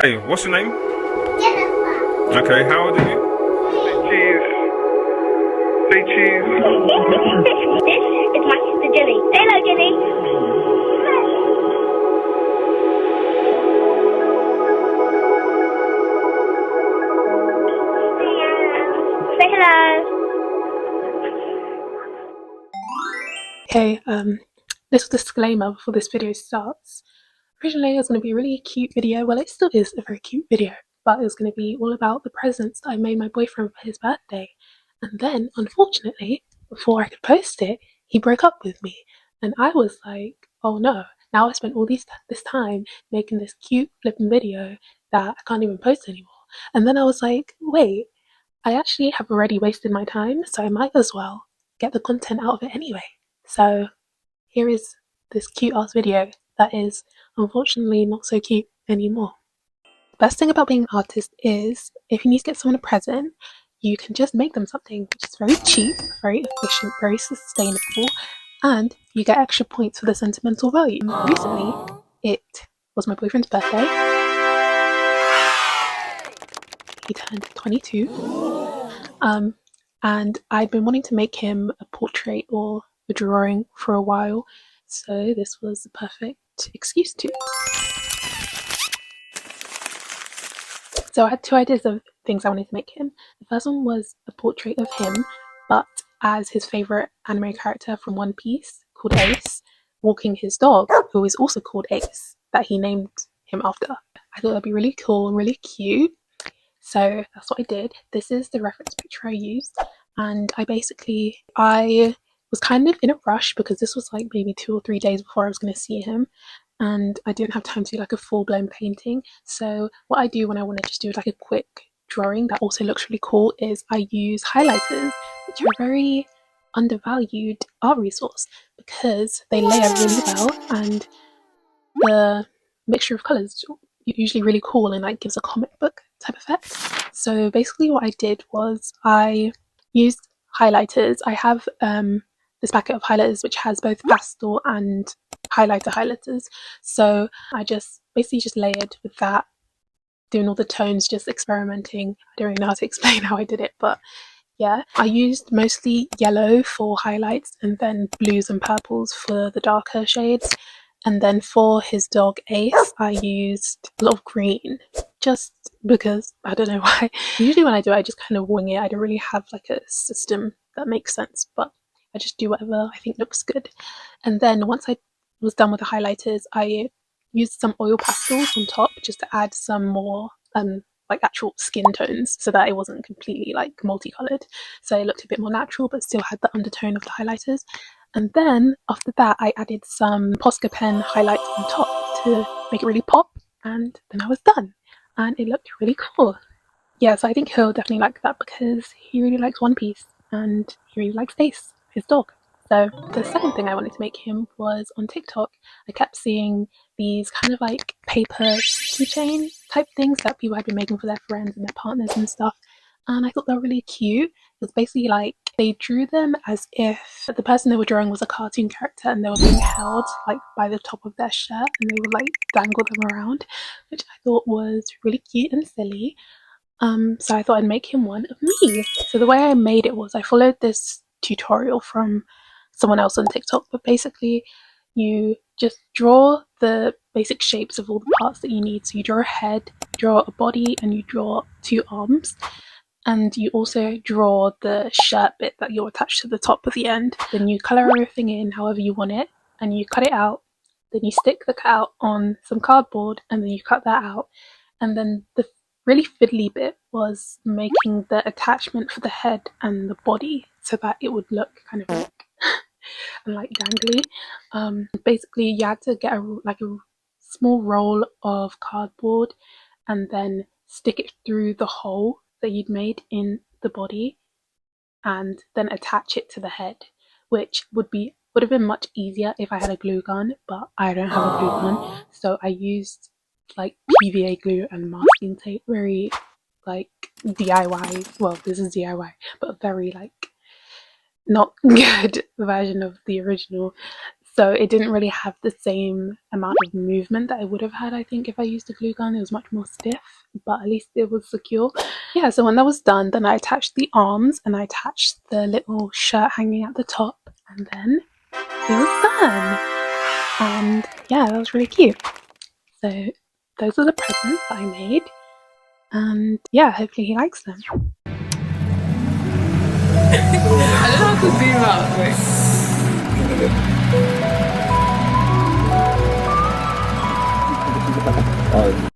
Hey, what's your name? Jennifer. Okay, how old are you? Cheese. Say cheese. This is my sister Jenny. Say hello, Jenny. Say hello. Okay, little disclaimer before this video starts. Originally, it was going to be a really cute video. Well, it still is a very cute video, but it was going to be all about the presents that I made my boyfriend for his birthday. And then, unfortunately, before I could post it, he broke up with me. And I was like, oh no, now I spent all this time making this cute flipping video that I can't even post anymore. And then I was like, wait, I actually have already wasted my time, so I might as well get the content out of it anyway. So here is this cute ass video that is unfortunately not so cute anymore. The best thing about being an artist is if you need to get someone a present, you can just make them something which is very cheap, very efficient, very sustainable, and you get extra points for the sentimental value. Recently, it was my boyfriend's birthday. He turned 22. And I'd been wanting to make him a portrait or a drawing for a while, so this was the perfect excuse to. So I had two ideas of things I wanted to make him. The first one was a portrait of him, but as his favourite anime character from One Piece, called Ace, walking his dog, who is also called Ace, that he named him after. I thought that'd be really cool and really cute. So that's what I did. This is the reference picture I used, and I was kind of in a rush because this was like maybe 2 or 3 days before I was going to see him, and I didn't have time to do like a full-blown painting. So what I do when I want to just do like a quick drawing that also looks really cool is I use highlighters, which are a very undervalued art resource because they layer really well, and the mixture of colors is usually really cool and like gives a comic book type effect. So basically what I did was I used highlighters. I have this packet of highlighters which has both pastel and highlighters. So I just basically just layered with that, doing all the tones, just experimenting. I don't really know how to explain how I did it, but yeah. I used mostly yellow for highlights and then blues and purples for the darker shades. And then for his dog Ace, I used a lot of green, just because I don't know why. Usually when I do it, I just kind of wing it. I don't really have like a system that makes sense, but I just do whatever I think looks good. And then once I was done with the highlighters, I used some oil pastels on top just to add some more like actual skin tones so that it wasn't completely like multicolored. So it looked a bit more natural but still had the undertone of the highlighters. And then after that, I added some Posca pen highlights on top to make it really pop. And then I was done. And it looked really cool. Yeah, so I think he'll definitely like that because he really likes One Piece and he really likes Ace, his dog. So the second thing I wanted to make him was on TikTok. I kept seeing these kind of like paper keychain type things that people had been making for their friends and their partners and stuff. And I thought they were really cute. It was basically like they drew them as if the person they were drawing was a cartoon character and they were being held like by the top of their shirt and they would like dangle them around, which I thought was really cute and silly. So I thought I'd make him one of me. So the way I made it was I followed this tutorial from someone else on TikTok, but basically you just draw the basic shapes of all the parts that you need. So you draw a head, draw a body, and you draw 2 arms. And you also draw the shirt bit that you'll attach to the top of the end. Then you colour everything in however you want it, and you cut it out. Then you stick the cutout on some cardboard, and then you cut that out. And then the really fiddly bit was making the attachment for the head and the body so that it would look kind of like dangly. Basically, you had to get a small roll of cardboard and then stick it through the hole that you'd made in the body and then attach it to the head, which would have been much easier if I had a glue gun, but I don't have a glue gun, so I used like PVA glue and masking tape, very like DIY. Well, this is DIY, but very like not good version of the original. So it didn't really have the same amount of movement that it would have had, I think, if I used a glue gun. It was much more stiff, but at least it was secure. Yeah, so when that was done, then I attached the arms and I attached the little shirt hanging at the top, and then it was done. And yeah, that was really cute. So those are the presents that I made, and yeah, hopefully he likes them. I don't know how to zoom out. Wait.